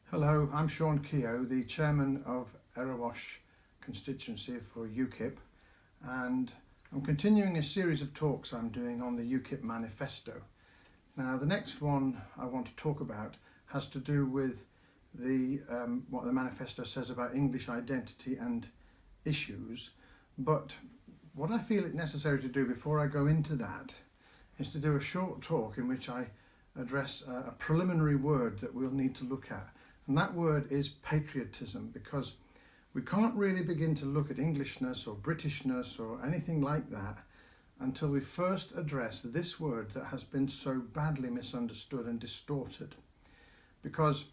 Hello, I'm Sean Kehoe, the chairman of Erewash constituency for UKIP, and I'm continuing a series of talks I'm doing on the UKIP manifesto. Now, the next one I want to talk about has to do with what the manifesto says about English identity and issues, but what I feel it necessary to do before I go into that is to do a short talk in which I address a preliminary word that we'll need to look at. And that word is patriotism, because we can't really begin to look at Englishness or Britishness or anything like that until we first address this word that has been so badly misunderstood and distorted. Because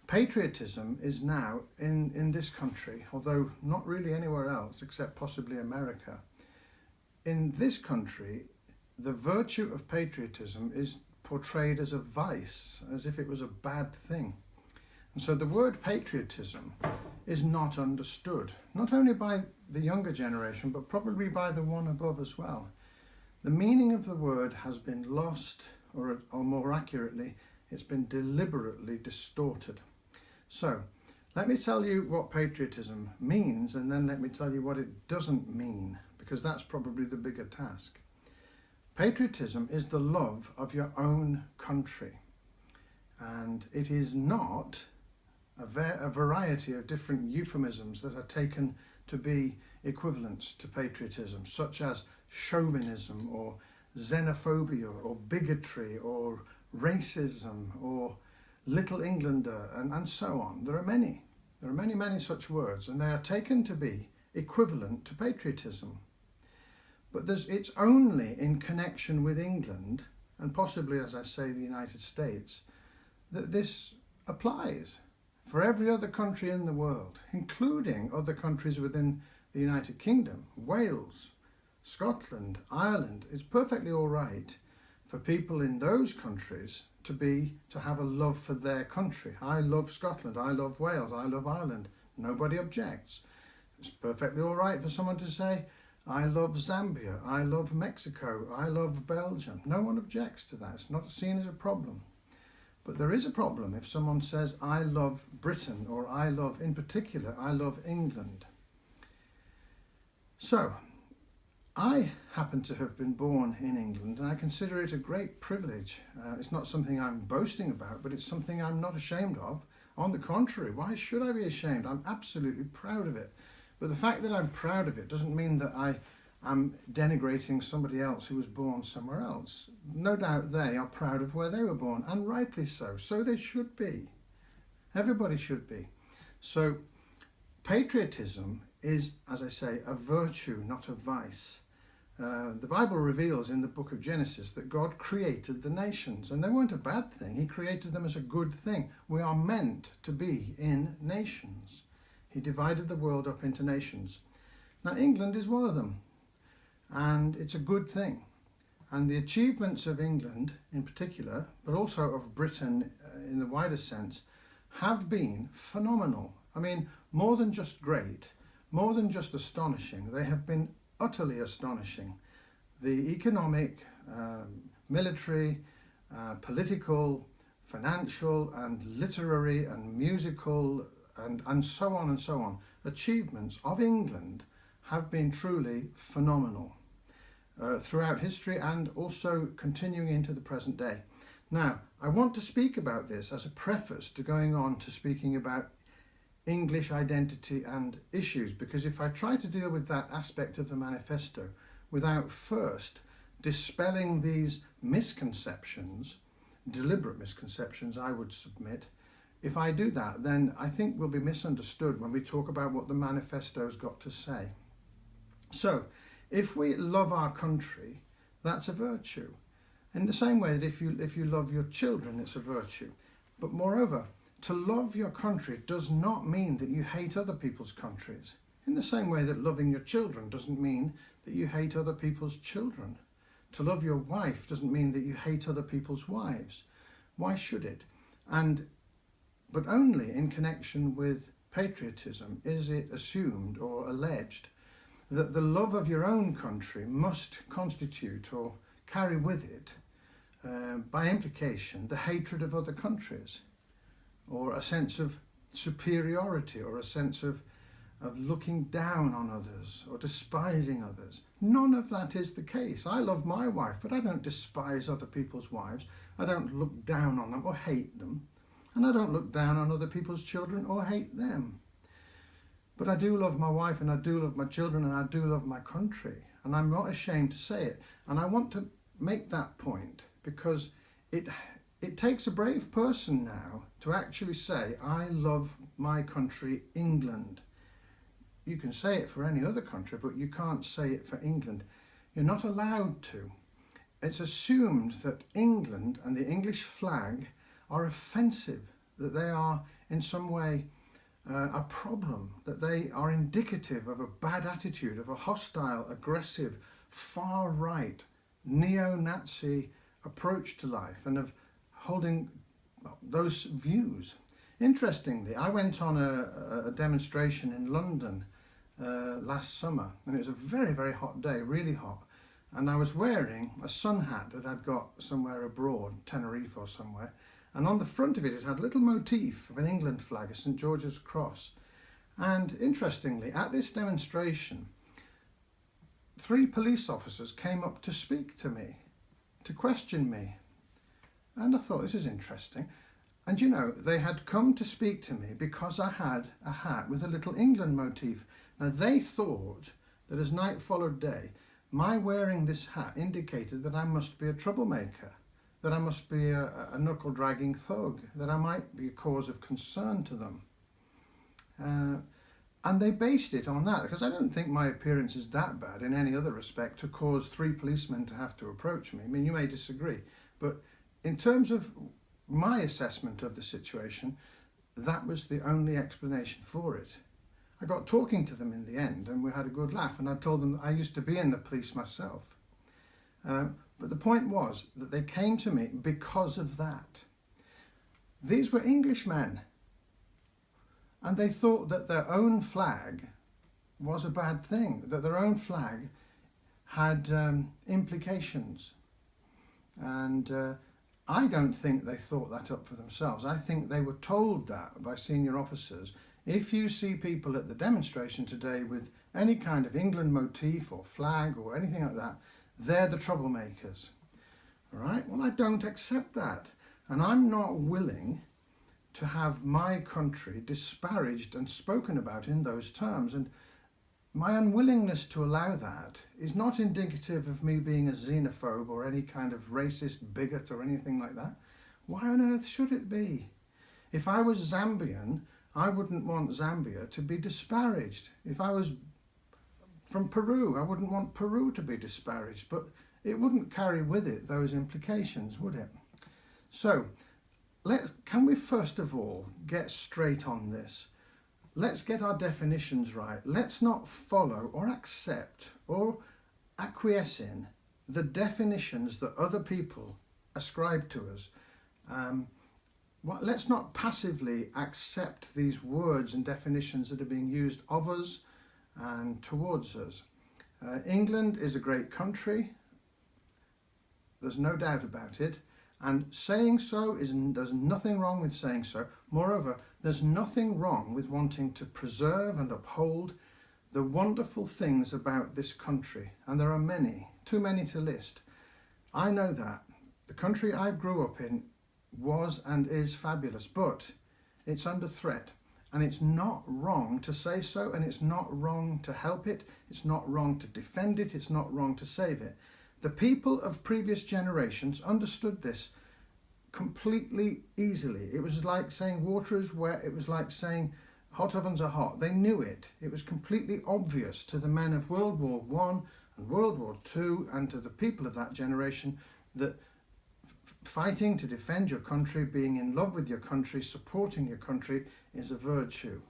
patriotism is now in this country, although not really anywhere else except possibly America, in this country the virtue of patriotism is portrayed as a vice, as if it was a bad thing. And so the word patriotism is not understood, not only by the younger generation, but probably by the one above as well. The meaning of the word has been lost, or more accurately, it's been deliberately distorted. So let me tell you what patriotism means, and then let me tell you what it doesn't mean, because that's probably the bigger task. Patriotism is the love of your own country, and it is not a variety of different euphemisms that are taken to be equivalents to patriotism, such as chauvinism or xenophobia or bigotry or racism or Little Englander and so on. There are many such words, and they are taken to be equivalent to patriotism. But it's only in connection with England, and possibly, as I say, the United States, that this applies. For every other country in the world, including other countries within the United Kingdom, Wales, Scotland, Ireland, it's perfectly all right for people in those countries to have a love for their country. I love Scotland, I love Wales, I love Ireland. Nobody objects. It's perfectly all right for someone to say, I love Zambia, I love Mexico, I love Belgium. No one objects to that. It's not seen as a problem. But there is a problem if someone says, I love Britain, or in particular, I love England. So, I happen to have been born in England, and I consider it a great privilege. It's not something I'm boasting about, but it's something I'm not ashamed of. On the contrary, why should I be ashamed? I'm absolutely proud of it. But the fact that I'm proud of it doesn't mean that I'm denigrating somebody else who was born somewhere else. No doubt they are proud of where they were born, and rightly so. So they should be. Everybody should be. So patriotism is, as I say, a virtue, not a vice. The Bible reveals in the book of Genesis that God created the nations, and they weren't a bad thing. He created them as a good thing. We are meant to be in nations. He divided the world up into nations. Now, England is one of them. And it's a good thing. And the achievements of England in particular, but also of Britain in the wider sense, have been phenomenal. I mean, more than just great, more than just astonishing, they have been utterly astonishing. The economic, military, political, financial and literary and musical and so on achievements of England have been truly phenomenal. Throughout history and also continuing into the present day. Now, I want to speak about this as a preface to going on to speaking about English identity and issues, because if I try to deal with that aspect of the manifesto without first dispelling these misconceptions, deliberate misconceptions I would submit, if I do that, then I think we'll be misunderstood when we talk about what the manifesto's got to say. So, if we love our country, that's a virtue. In the same way that if you love your children, it's a virtue. But moreover, to love your country does not mean that you hate other people's countries. In the same way that loving your children doesn't mean that you hate other people's children. To love your wife doesn't mean that you hate other people's wives. Why should it? But only in connection with patriotism is it assumed or alleged that the love of your own country must constitute or carry with it, by implication, the hatred of other countries. or a sense of superiority, or a sense of looking down on others or despising others. None of that is the case. I love my wife, but I don't despise other people's wives. I don't look down on them or hate them. And I don't look down on other people's children or hate them. But I do love my wife, and I do love my children, and I do love my country. And I'm not ashamed to say it. And I want to make that point because it takes a brave person now to actually say, I love my country, England. You can say it for any other country, but you can't say it for England. You're not allowed to. It's assumed that England and the English flag are offensive, that they are in some way a problem, that they are indicative of a bad attitude, of a hostile, aggressive, far-right, neo-Nazi approach to life, and of holding those views. Interestingly, I went on a demonstration in London last summer, and it was a very, very hot day, really hot, and I was wearing a sun hat that I'd got somewhere abroad, Tenerife or somewhere, and on the front of it, it had a little motif of an England flag, a St George's cross. And interestingly, at this demonstration, 3 police officers came up to speak to me, to question me. And I thought, this is interesting. And you know, they had come to speak to me because I had a hat with a little England motif. Now, they thought that as night followed day, my wearing this hat indicated that I must be a troublemaker, that I must be a knuckle-dragging thug, that I might be a cause of concern to them. And they based it on that, because I don't think my appearance is that bad in any other respect to cause 3 policemen to have to approach me. I mean, you may disagree, but in terms of my assessment of the situation, that was the only explanation for it. I got talking to them in the end, and we had a good laugh, and I told them that I used to be in the police myself. But the point was that they came to me because of that. These were Englishmen, and they thought that their own flag was a bad thing, that their own flag had implications. And I don't think they thought that up for themselves. I think they were told that by senior officers. If you see people at the demonstration today with any kind of England motif or flag or anything like that, they're the troublemakers. All right? Well, I don't accept that. And I'm not willing to have my country disparaged and spoken about in those terms. And my unwillingness to allow that is not indicative of me being a xenophobe or any kind of racist bigot or anything like that. Why on earth should it be? If I was Zambian, I wouldn't want Zambia to be disparaged. If I was from Peru, I wouldn't want Peru to be disparaged, but it wouldn't carry with it those implications, would it? So, can we first of all get straight on this? Let's get our definitions right. Let's not follow or accept or acquiesce in the definitions that other people ascribe to us. Let's not passively accept these words and definitions that are being used of us and towards us. England is a great country. There's no doubt about it. And saying so, there's nothing wrong with saying so. Moreover, there's nothing wrong with wanting to preserve and uphold the wonderful things about this country. And there are many, too many to list. I know that. The country I grew up in was and is fabulous, but it's under threat. And it's not wrong to say so, and it's not wrong to help it. It's not wrong to defend it. It's not wrong to save it. The people of previous generations understood this completely easily. It was like saying water is wet. It was like saying hot ovens are hot. They knew it. It was completely obvious to the men of World War I and World War II and to the people of that generation that fighting to defend your country, being in love with your country, supporting your country is a virtue.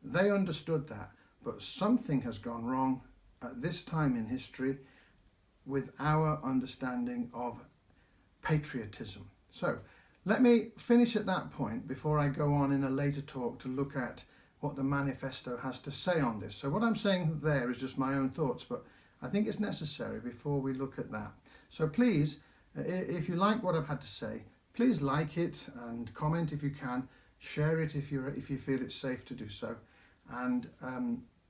They understood that, but something has gone wrong at this time in history with our understanding of patriotism. So let me finish at that point before I go on in a later talk to look at what the manifesto has to say on this. So what I'm saying there is just my own thoughts, but I think it's necessary before we look at that. So please, if you like what I've had to say, please like it and comment if you can. Share it if you feel it's safe to do so, and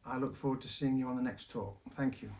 I look forward to seeing you on the next talk. Thank you.